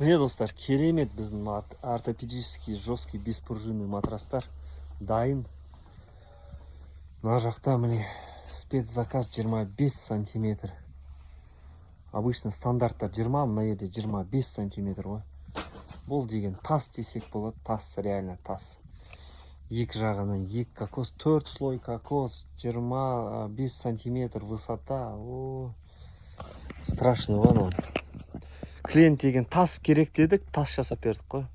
Міне достар, керемет біздің ортопедический жесткий беспружинный матрастар дайын. Мына жақта міне спецзаказ 25 сантиметр. Обычно стандартта 20, мына жерде 25 сантиметр ғой. Бұл деген тас десек болады, тас, реально тас. Екі жағынан екі кокос, 4 слой кокос, 25 сантиметр высота. Страшный ғой он. Клиент деген тас керек дедік, тас жасап бердік қой.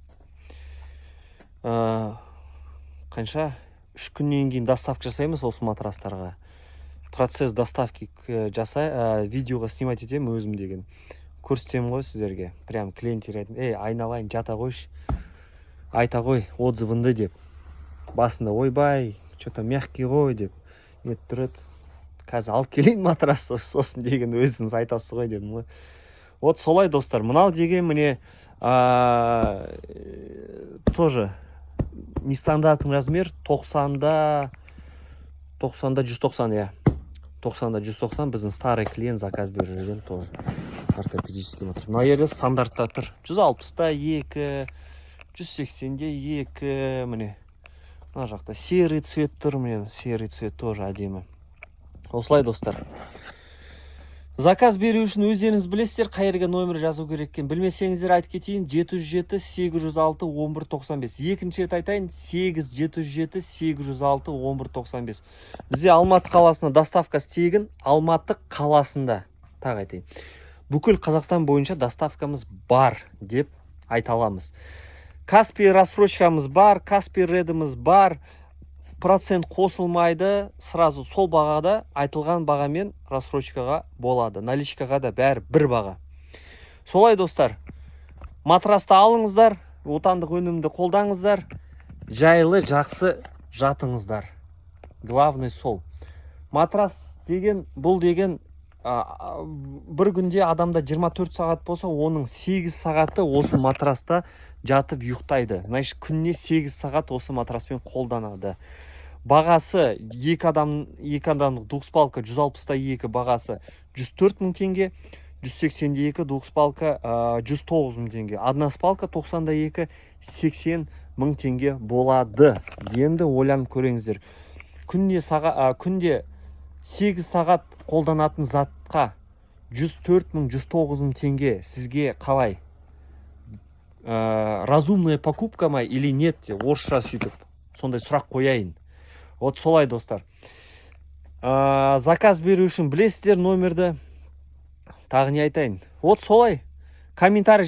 Қанша 3 күннен кейін доставка жасаймыз осы матрастарға. Процесс доставки видеоға снимать етем өзім деген. Көрсетем ғой сіздерге. Прям клиенттер айтты, айналайын жата қойшы. Айта ғой отзывыңды деп. Басында ойбай, что-то мягкий ғой деп. Нет тұрады. Қазір алып келейін матрас сосын деген өзіңіз айтасыз ғой дедім ғой. Вот солай достар, мынау деген міне тоже нестандартный размер, 90-да 190, я. 90-да 190 біздің старый клиент заказ берген тоже. Ортопедический матрас. Мына жерде стандартта тұр. 160-да 2, 180-де 2, міне. Мына жақта серый цвет тұр, міне. Серый цвет тоже әдемі. Осылай достар. Заказ беру үшін өздеріңіз білесіздер, қай жерге номер жазу керек екенін білмесеңіздер айтып кетейін. 707-806-1195. Екінші рет айтайын, 8-707-806-1195. Бізде Алматы қаласына доставкасы тегін, Алматы қаласында. Тағы айтайын. Бүкіл Қазақстан бойынша доставкамыз бар деп айта аламыз. Каспий рассрочкамыз бар, Каспий редіміз бар. Процент қосылмайды, сразу сол бағада айтылған бағамен рассрочкаға болады. Наличкаға да бәрі бір баға. Солай достар, матрасты алыңыздар, отандық өнімді қолдаңыздар, жайлы жақсы жатыңыздар. Главный сол. Матрас деген, бұл деген бір күнде адамда 24 сағат болса, оның 8 сағаты осы матраста жатып ұйықтайды. Значит, күніне 8 сағат осы матраспен қолданады. Бағасы 2 адамдық двухспалка 160-та 2 бағасы 104 мың теңге, 182 двухспалка 109 мың теңге. Одна спалка 90-да 2 80 мың теңге болады. Енді ойланып көріңіздер. Күнде 8 сағат қолданатын затқа 104 мың 109 мың теңге сізге қалай? Разумная покупка ма или нет? Орысша сөйтіп сондай сұрақ қояйын. Вот солай достар. Заказ беру үшін білесіздер номерді. Тағы не айтайын? Вот солай. Комментарий